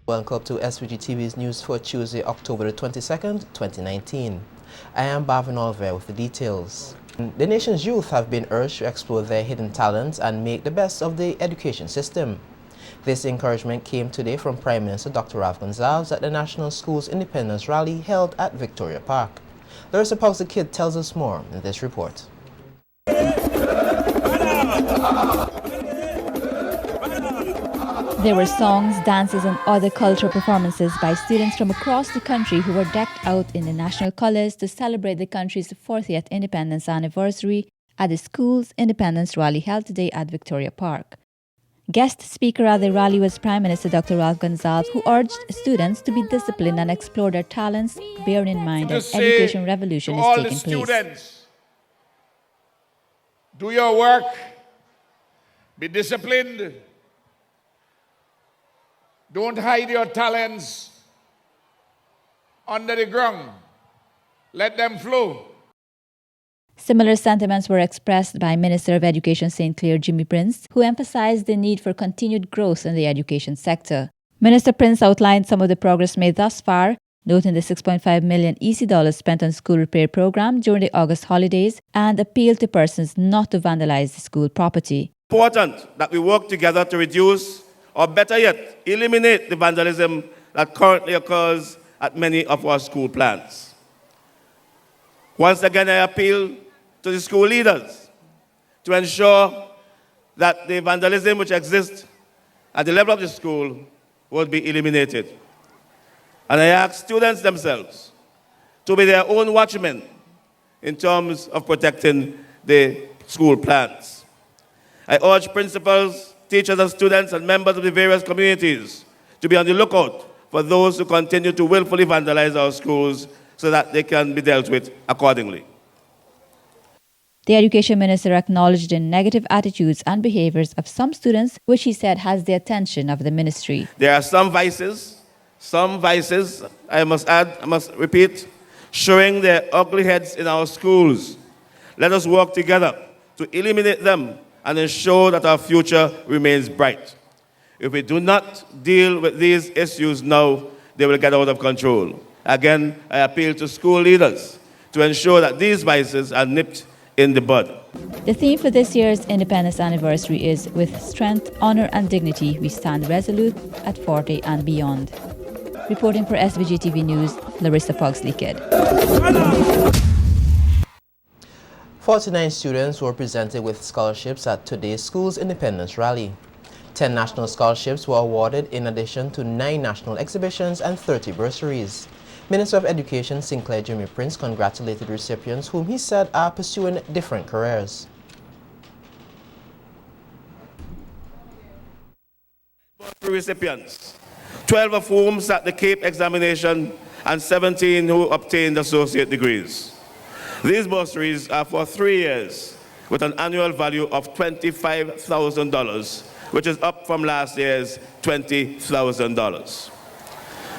Welcome to SVG-TV's news for Tuesday, October the 22nd, 2019. I am Bhavin Olver with the details. The nation's youth have been urged to explore their hidden talents and make the best of the education system. This encouragement came today from Prime Minister Dr. Ralph Gonsalves at the National Schools Independence Rally held at Victoria Park. Larissa Pauls the Kid tells us more in this report. There were songs, dances and other cultural performances by students from across the country who were decked out in the national colours to celebrate the country's 40th independence anniversary at the school's Independence Rally held today at Victoria Park. Guest speaker at the rally was Prime Minister Dr. Ralph Gonsalves, who urged students to be disciplined and explore their talents, bearing in mind that education revolution is taking place. Students, do your work, be disciplined. Don't hide your talents under the ground. Let them flow. Similar sentiments were expressed by Minister of Education St. Clair Jimmy Prince, who emphasized the need for continued growth in the education sector. Minister Prince outlined some of the progress made thus far, noting the $6.5 million EC spent on school repair program during the August holidays and appealed to persons not to vandalize the school property. Important that we work together to reduce, or better yet, eliminate the vandalism that currently occurs at many of our school plants. Once again, I appeal to the school leaders to ensure that the vandalism which exists at the level of the school will be eliminated. And I ask students themselves to be their own watchmen in terms of protecting the school plants. I urge principals, teachers and students and members of the various communities to be on the lookout for those who continue to willfully vandalize our schools so that they can be dealt with accordingly. The Education Minister acknowledged the negative attitudes and behaviours of some students, which he said has the attention of the ministry. There are some vices, I must repeat, showing their ugly heads in our schools. Let us work together to eliminate them and ensure that our future remains bright. If we do not deal with these issues now, they will get out of control. Again, I appeal to school leaders to ensure that these vices are nipped in the bud. The theme for this year's Independence Anniversary is "With Strength, Honour and Dignity, we stand resolute at 40 and beyond." Reporting for SVG-TV News, Larissa Pauls-Kid. 49 students were presented with scholarships at today's school's Independence Rally. 10 national scholarships were awarded in addition to 9 national exhibitions and 30 bursaries. Minister of Education St. Clair Jimmy Prince congratulated recipients whom he said are pursuing different careers. Recipients, 12 of whom sat the CAPE examination and 17 who obtained associate degrees. These bursaries are for 3 years with an annual value of $25,000, which is up from last year's $20,000.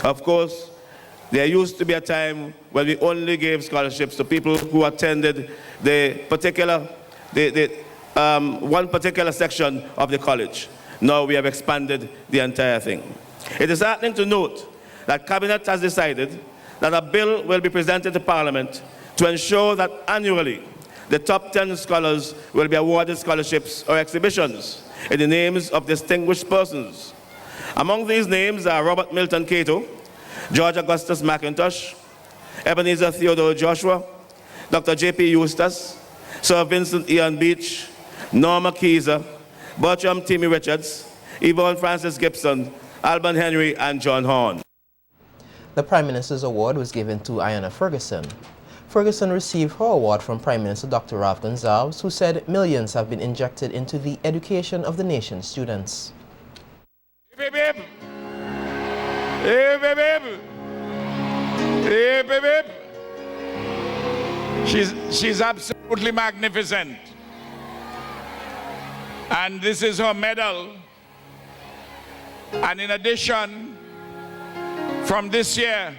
Of course, there used to be a time when we only gave scholarships to people who attended one particular section of the college. Now we have expanded the entire thing. It is heartening to note that Cabinet has decided that a bill will be presented to Parliament to ensure that annually the top 10 scholars will be awarded scholarships or exhibitions in the names of distinguished persons. Among these names are Robert Milton Cato, George Augustus McIntosh, Ebenezer Theodore Joshua, Dr. J.P. Eustace, Sir Vincent Ian Beach, Norma Keyser, Bertram Timmy Richards, Yvonne Francis Gibson, Alban Henry, and John Horn. The Prime Minister's award was given to Ayanna Ferguson. Ferguson received her award from Prime Minister Dr. Ralph Gonsalves, who said millions have been injected into the education of the nation's students. Hey, babe. Hey, babe. Hey, babe. She's absolutely magnificent. And this is her medal. And in addition, from this year,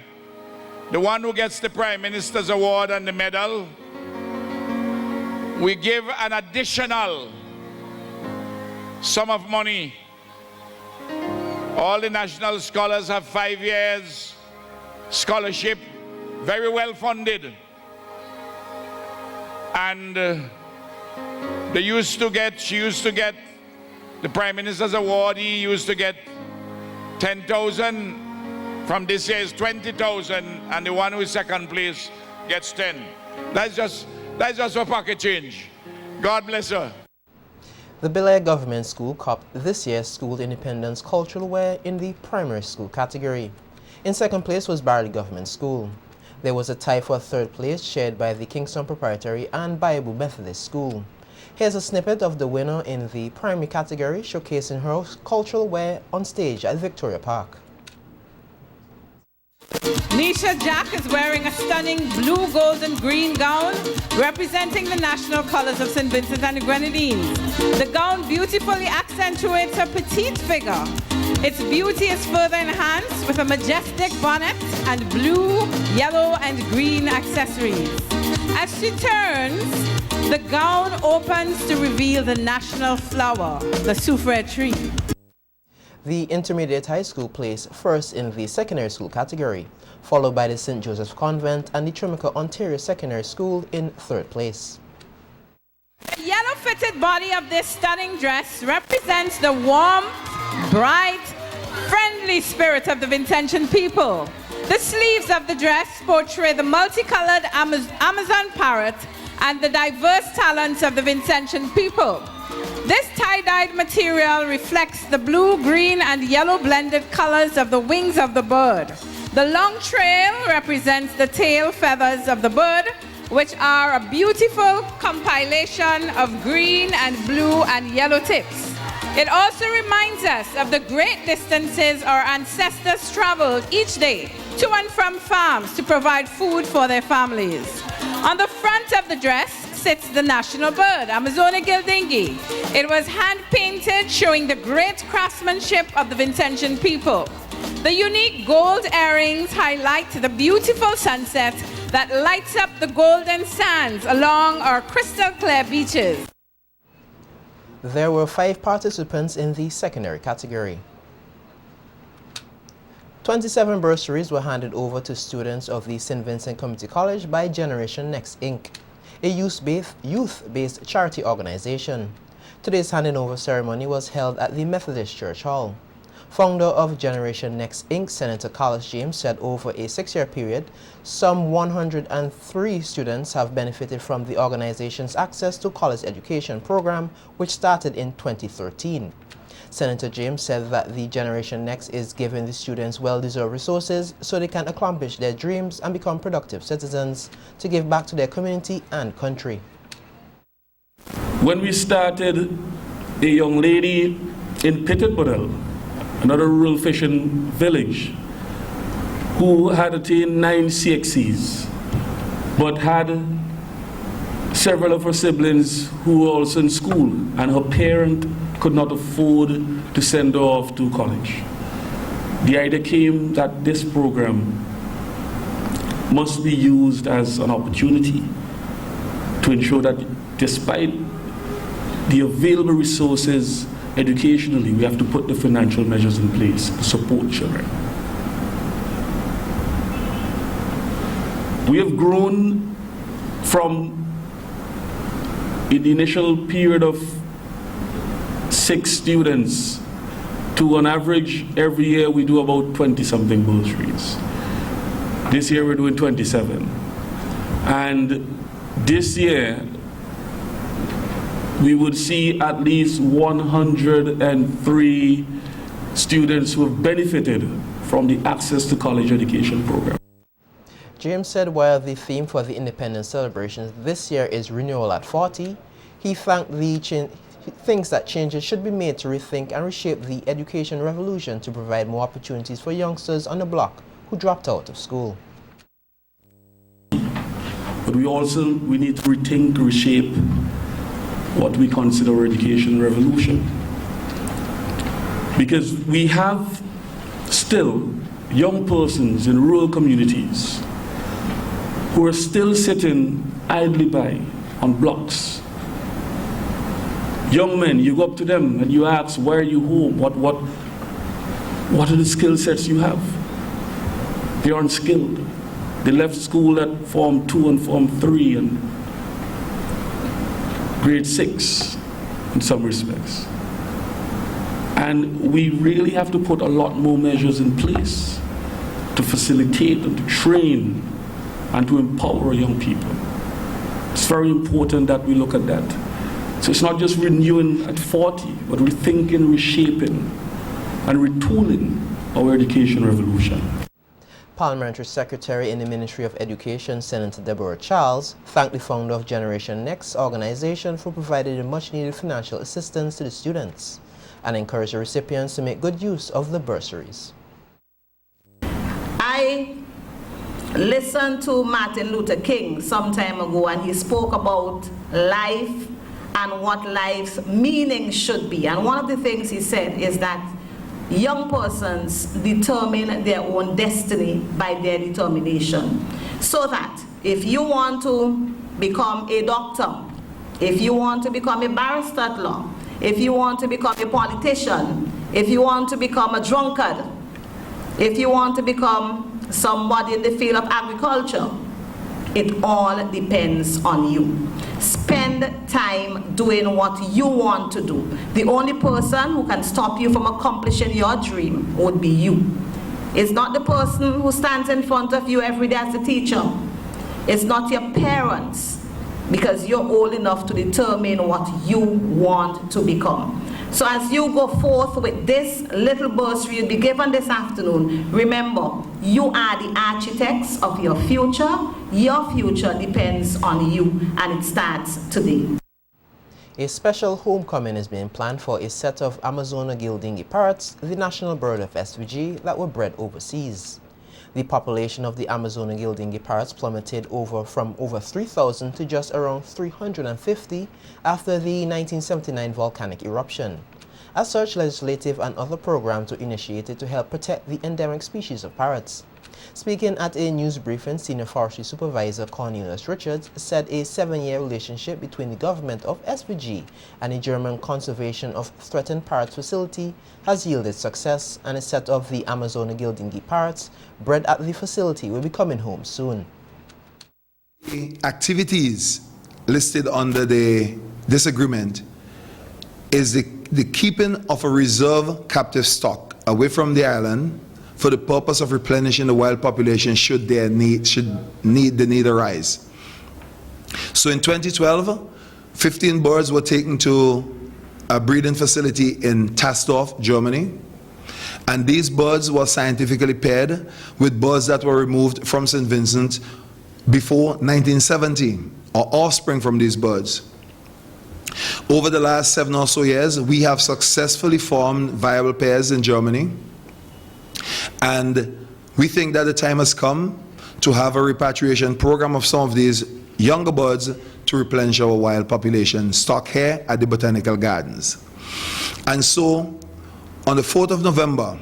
the one who gets the Prime Minister's award and the medal, we give an additional sum of money All the national scholars have 5 years scholarship, very well funded. And she used to get the Prime Minister's Award. He used to get 10,000. From this year is 20,000, and the one who is second place gets 10. That's just for pocket change. God bless her. The Belair Government School copped this year's School Independence Cultural Wear in the primary school category. In second place was Barley Government School. There was a tie for third place shared by the Kingston Proprietary and Bible Methodist School. Here's a snippet of the winner in the primary category showcasing her cultural wear on stage at Victoria Park. Nisha Jack is wearing a stunning blue, gold and green gown representing the national colors of St. Vincent and the Grenadines. The gown beautifully accentuates her petite figure. Its beauty is further enhanced with a majestic bonnet and blue, yellow and green accessories. As she turns, the gown opens to reveal the national flower, the soufre tree. The Intermediate High School placed first in the secondary school category, followed by the St. Joseph's Convent and the Trimaka Ontario Secondary School in third place. The yellow-fitted body of this stunning dress represents the warm, bright, friendly spirit of the Vincentian people. The sleeves of the dress portray the multicolored Amazon parrot and the diverse talents of the Vincentian people. This tie-dyed material reflects the blue, green, and yellow blended colors of the wings of the bird. The long trail represents the tail feathers of the bird, which are a beautiful compilation of green and blue and yellow tips. It also reminds us of the great distances our ancestors traveled each day to and from farms to provide food for their families. On the front of the dress sits the national bird, Amazonia gildingi. It was hand-painted, showing the great craftsmanship of the Vincentian people. The unique gold earrings highlight the beautiful sunset that lights up the golden sands along our crystal-clear beaches. There were 5 participants in the secondary category. 27 bursaries were handed over to students of the St. Vincent Community College by Generation Next Inc., a youth-based charity organization. Today's handing over ceremony was held at the Methodist Church Hall. Founder of Generation Next Inc., Senator Carlos James, said over a 6-year period, some 103 students have benefited from the organization's Access to College Education program, which started in 2013. Senator James said that the Generation Next is giving the students well-deserved resources so they can accomplish their dreams and become productive citizens to give back to their community and country. When we started, a young lady in Pitted-Budell, another rural fishing village, who had attained 9 CXCs, but had several of her siblings who were also in school, and her parent could not afford to send her off to college. The idea came that this program must be used as an opportunity to ensure that despite the available resources educationally, we have to put the financial measures in place to support children. We have grown from, in the initial period of 6 students, to on average every year we do about 20-something bursaries. This year we're doing 27. And this year we would see at least 103 students who have benefited from the Access to College Education program. James said while the theme for the Independence celebrations this year is Renewal at 40, he thinks that changes should be made to rethink and reshape the education revolution to provide more opportunities for youngsters on the block who dropped out of school. But we need to rethink, reshape what we consider our education revolution. Because we have still young persons in rural communities who are still sitting idly by on blocks. Young men, you go up to them and you ask, why are you home? What are the skill sets you have? They aren't skilled. They left school at Form 2 and Form 3 and grade 6 in some respects. And we really have to put a lot more measures in place to facilitate and to train and to empower young people. It's very important that we look at that. So it's not just renewing at 40, but rethinking, reshaping, and retooling our education revolution. Parliamentary Secretary in the Ministry of Education, Senator Deborah Charles, thanked the founder of Generation Next organization for providing the much-needed financial assistance to the students and encouraged the recipients to make good use of the bursaries. I listened to Martin Luther King some time ago, and he spoke about life and what life's meaning should be. And one of the things he said is that young persons determine their own destiny by their determination. So that if you want to become a doctor, if you want to become a barrister at law, if you want to become a politician, if you want to become a drunkard, if you want to become somebody in the field of agriculture, it all depends on you. Spend time doing what you want to do. The only person who can stop you from accomplishing your dream would be you. It's not the person who stands in front of you every day as a teacher. It's not your parents, because you're old enough to determine what you want to become. So as you go forth with this little bursary you'll be given this afternoon, remember, you are the architects of your future. Your future depends on you, and it starts today. A special homecoming is being planned for a set of Amazona gilding parrots, the national bird of SVG, that were bred overseas. The population of the Amazona gilding parrots plummeted from over 3,000 to just around 350 after the 1979 volcanic eruption. As such, legislative and other programs were initiated to help protect the endemic species of parrots. Speaking at a news briefing, Senior Forestry Supervisor Cornelius Richards said a 7-year relationship between the government of SVG and the German Conservation of Threatened Parrots facility has yielded success, and a set of the Amazona gilding parrots bred at the facility will be coming home soon. The activities listed under this agreement is the keeping of a reserve captive stock away from the island for the purpose of replenishing the wild population should the need arise. So in 2012, 15 birds were taken to a breeding facility in Tasdorf, Germany, and these birds were scientifically paired with birds that were removed from St. Vincent before 1970, or offspring from these birds. Over the last 7 or so years, we have successfully formed viable pairs in Germany. And we think that the time has come to have a repatriation program of some of these younger birds to replenish our wild population stock here at the Botanical Gardens. And so, on the 4th of November,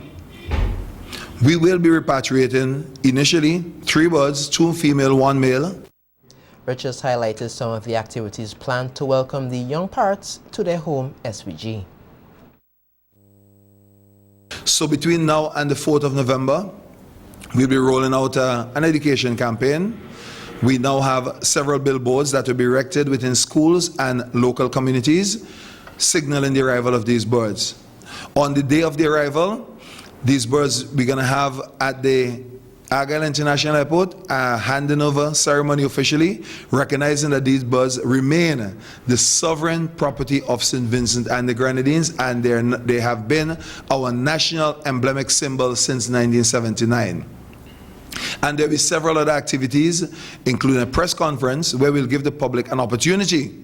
we will be repatriating initially 3 birds, 2 female, 1 male. Richards highlighted some of the activities planned to welcome the young parrots to their home SVG. So between now and the 4th of November, we'll be rolling out an education campaign. We now have several billboards that will be erected within schools and local communities, signaling the arrival of these birds. On the day of the arrival, these birds we're going to have at the Argyle International Airport a handing over ceremony officially, recognizing that these birds remain the sovereign property of St. Vincent and the Grenadines, and they have been our national emblematic symbol since 1979. And there will be several other activities, including a press conference where we'll give the public an opportunity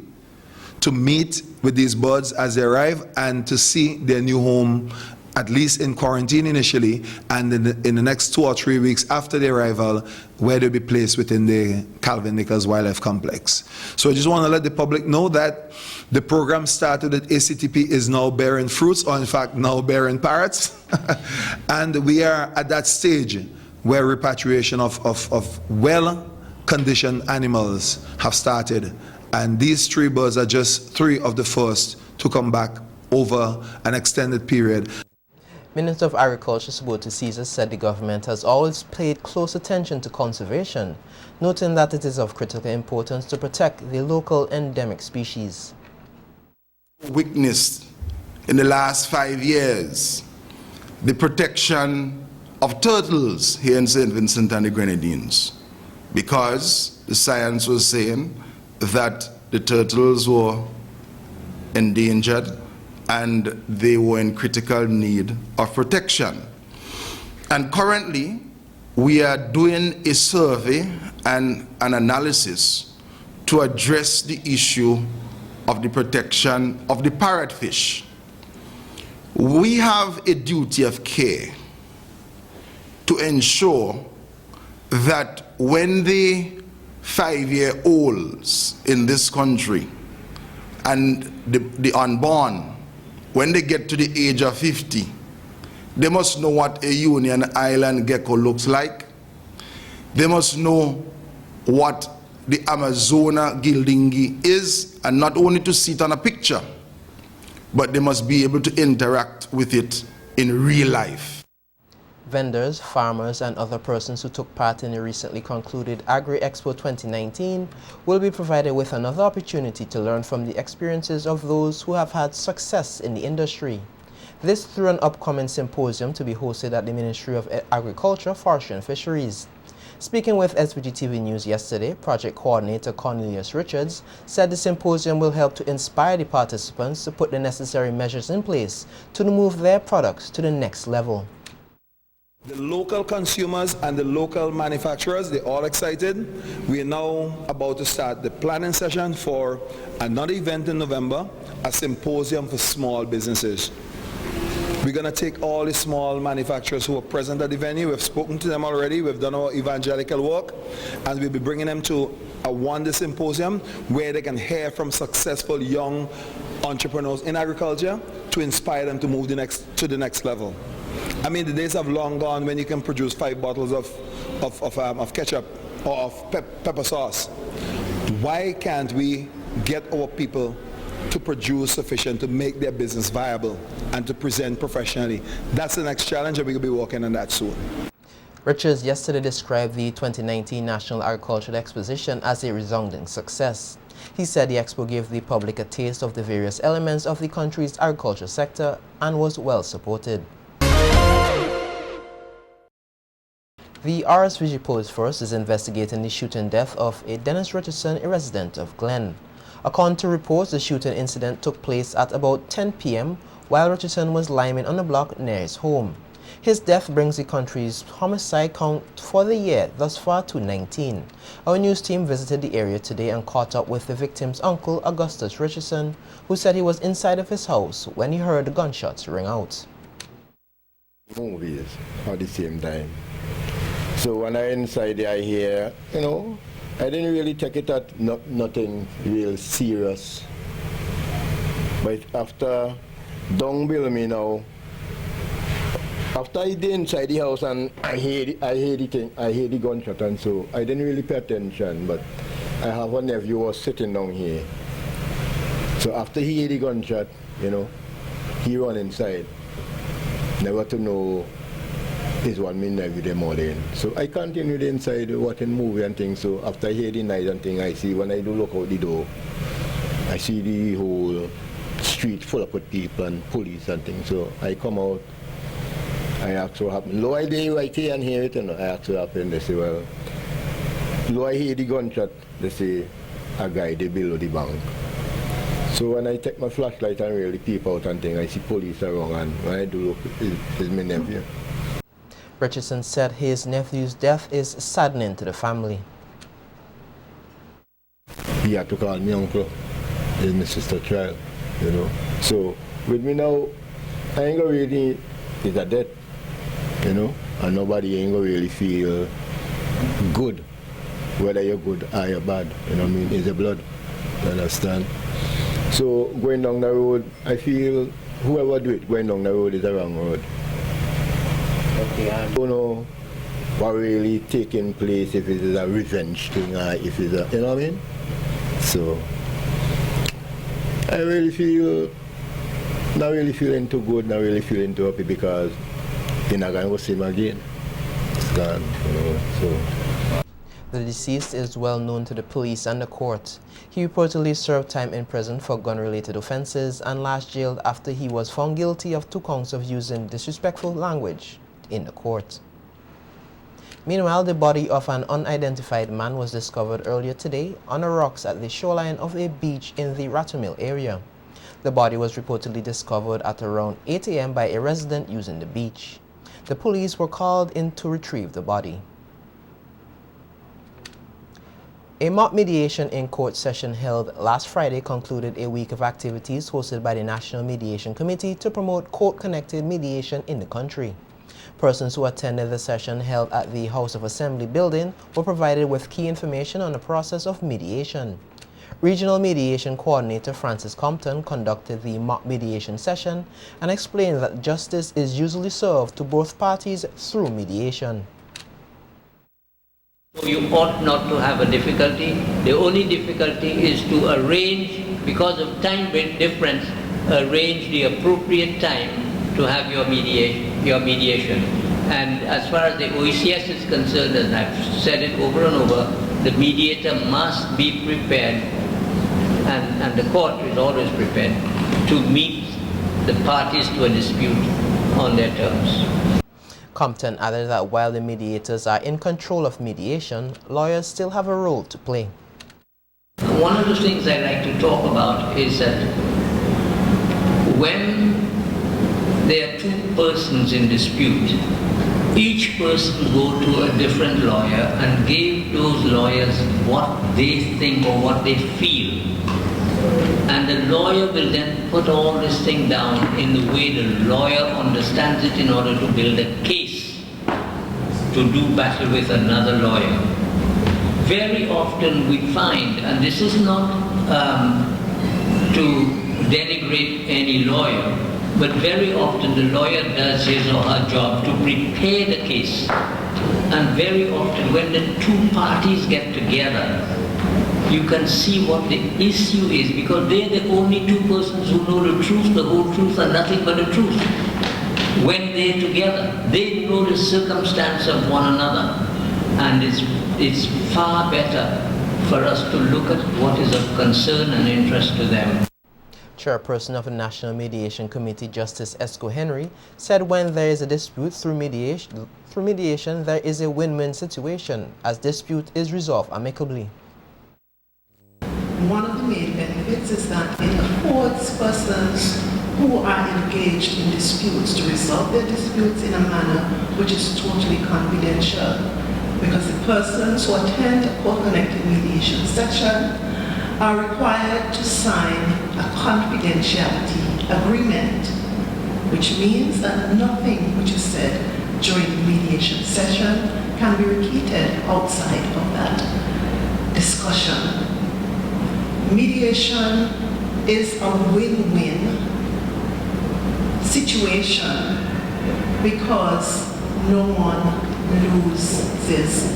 to meet with these birds as they arrive and to see their new home, at least in quarantine initially, and in the next 2 or 3 weeks after their arrival, where they'll be placed within the Calvin Nichols Wildlife Complex. So I just want to let the public know that the program started at ACTP is now bearing fruits, or in fact now bearing parrots. And we are at that stage where repatriation of well-conditioned animals have started. And these 3 birds are just 3 of the first to come back over an extended period. Minister of Agriculture Subodh Caesar said the government has always paid close attention to conservation, noting that it is of critical importance to protect the local endemic species. Witnessed in the last 5 years the protection of turtles here in St. Vincent and the Grenadines, because the science was saying that the turtles were endangered and they were in critical need of protection. And currently, we are doing a survey and an analysis to address the issue of the protection of the parrotfish. We have a duty of care to ensure that when the 5-year-olds in this country and the unborn, when they get to the age of 50, they must know what a Union Island gecko looks like. They must know what the Amazona gildingi is, and not only to see it on a picture, but they must be able to interact with it in real life. Vendors, farmers, and other persons who took part in the recently concluded Agri-Expo 2019 will be provided with another opportunity to learn from the experiences of those who have had success in the industry. This through an upcoming symposium to be hosted at the Ministry of Agriculture, Forestry and Fisheries. Speaking with SVG-TV News yesterday, Project Coordinator Cornelius Richards said the symposium will help to inspire the participants to put the necessary measures in place to move their products to the next level. The local consumers and the local manufacturers, they're all excited. We are now about to start the planning session for another event in November, a symposium for small businesses. We're going to take all the small manufacturers who are present at the venue. We've spoken to them already. We've done our evangelical work, and we'll be bringing them to a one-day symposium where they can hear from successful young entrepreneurs in agriculture to inspire them to move to the next level. I mean, the days have long gone when you can produce 5 bottles of ketchup or of pepper sauce. Why can't we get our people to produce sufficient to make their business viable and to present professionally? That's the next challenge, and we'll be working on that soon. Richards yesterday described the 2019 National Agricultural Exposition as a resounding success. He said the expo gave the public a taste of the various elements of the country's agriculture sector and was well supported. The RSVG Police Force is investigating the shooting death of a Dennis Richardson, a resident of Glen. According to reports, the shooting incident took place at about 10 p.m. while Richardson was lying on a block near his home. His death brings the country's homicide count for the year thus far to 19. Our news team visited the area today and caught up with the victim's uncle, Augustus Richardson, who said he was inside of his house when he heard the gunshots ring out. Movies at the same time. So when I inside there, I hear, I didn't really take it at nothing real serious. But after down below me now, after I did inside the house and I hear the gunshot, and so I didn't really pay attention. But I have a nephew who was sitting down here. So after he heard the gunshot, he ran inside. Never to know is one minute with them all in. So I continued inside watching movie and things. So after I hear the night and thing, I see when I do look out the door, I see the whole street full up with people and police and things. So I come out, I ask what happened. Lo, I did right here and hear it, I ask what happened. They say, well, lo, I hear the gunshot. They say, a guy they below the bank. So when I take my flashlight and really peep out and thing, I see police around, and when I do look, it's my nephew. Richardson said his nephew's death is saddening to the family. He had to call me uncle. He's my sister's child, So with me now, I ain't gonna really, it's a death, and nobody ain't gonna really feel good, whether you're good or you're bad, it's the blood, you understand? So going down the road, I feel whoever do it going down the road is a wrong road. Okay, I don't know what really taking place, if it is a revenge thing or if it's a, what I mean? So I really feel, not really feeling too good, not really feeling too happy, because you're not going to see him again. It's gone, you know, so. The deceased is well known to the police and the court. He reportedly served time in prison for gun-related offenses and last jailed after he was found guilty of 2 counts of using disrespectful language in the court. Meanwhile, the body of an unidentified man was discovered earlier today on the rocks at the shoreline of a beach in the Rattlemill area. The body was reportedly discovered at around 8 a.m. by a resident using the beach. The police were called in to retrieve the body. A mock mediation in court session held last Friday concluded a week of activities hosted by the National Mediation Committee to promote court-connected mediation in the country. Persons who attended the session held at the House of Assembly building were provided with key information on the process of mediation. Regional Mediation Coordinator Francis Compton conducted the mock mediation session and explained that justice is usually served to both parties through mediation. So you ought not to have a difficulty. The only difficulty is to arrange, because of time difference, arrange the appropriate time to have your mediation. And as far as the OECS is concerned, and I've said it over and over, the mediator must be prepared, and the court is always prepared, to meet the parties to a dispute on their terms. Compton added that while the mediators are in control of mediation, lawyers still have a role to play. One of the things I like to talk about is that when there are 2 persons in dispute, each person go to a different lawyer and give those lawyers what they think or what they feel. And the lawyer will then put all this thing down in the way the lawyer understands it in order to build a case to do battle with another lawyer. Very often we find, and this is not to denigrate any lawyer, but very often the lawyer does his or her job to prepare the case. And very often when the 2 parties get together, you can see what the issue is, because they're the only 2 persons who know the truth, the whole truth, and nothing but the truth. When they're together, they know the circumstance of one another, and it's far better for us to look at what is of concern and interest to them. Chairperson of the National Mediation Committee, Justice Esco Henry, said when there is a dispute through mediation, there is a win-win situation, as dispute is resolved amicably. One of the main benefits is that it affords persons who are engaged in disputes to resolve their disputes in a manner which is totally confidential, because the persons who attend a court-connected mediation session are required to sign a confidentiality agreement, which means that nothing which is said during the mediation session can be repeated outside of that discussion. Mediation is a win-win situation because no one loses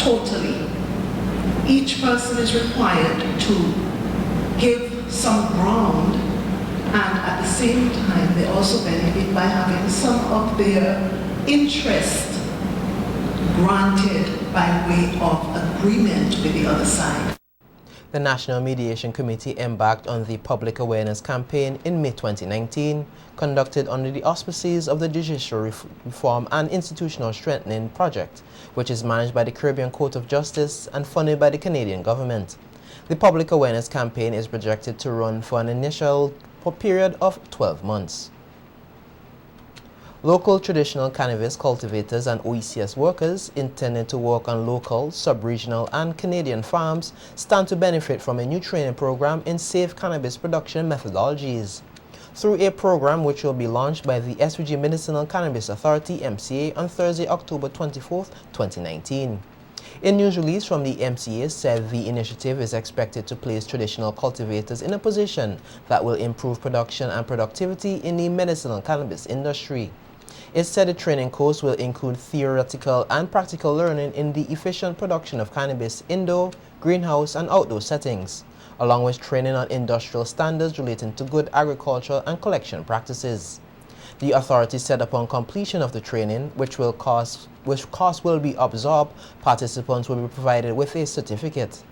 totally. Each person is required to give some ground, and at the same time they also benefit by having some of their interest granted by way of agreement with the other side. The National Mediation Committee embarked on the public awareness campaign in May 2019, conducted under the auspices of the Judicial Reform and Institutional Strengthening Project, which is managed by the Caribbean Court of Justice and funded by the Canadian government. The public awareness campaign is projected to run for an initial period of 12 months. Local traditional cannabis cultivators and OECS workers intended to work on local, sub-regional and Canadian farms stand to benefit from a new training program in safe cannabis production methodologies. Through a program which will be launched by the SVG Medicinal Cannabis Authority MCA on Thursday, October 24, 2019. A news release from the MCA said the initiative is expected to place traditional cultivators in a position that will improve production and productivity in the medicinal cannabis industry. It said the training course will include theoretical and practical learning in the efficient production of cannabis indoor, greenhouse and outdoor settings, along with training on industrial standards relating to good agricultural and collection practices. The authority said upon completion of the training, which cost will be absorbed, participants will be provided with a certificate.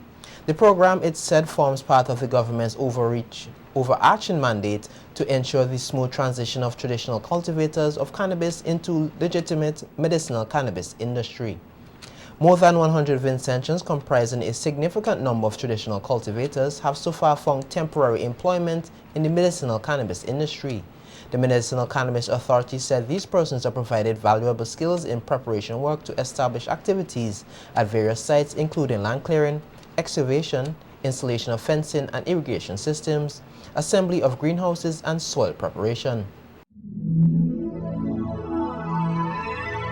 The program, it said, forms part of the government's overarching mandate to ensure the smooth transition of traditional cultivators of cannabis into legitimate medicinal cannabis industry. More than 100 Vincentians, comprising a significant number of traditional cultivators, have so far found temporary employment in the medicinal cannabis industry. The Medicinal Cannabis Authority said these persons are provided valuable skills in preparation work to establish activities at various sites, including land clearing, excavation, installation of fencing and irrigation systems, assembly of greenhouses, and soil preparation.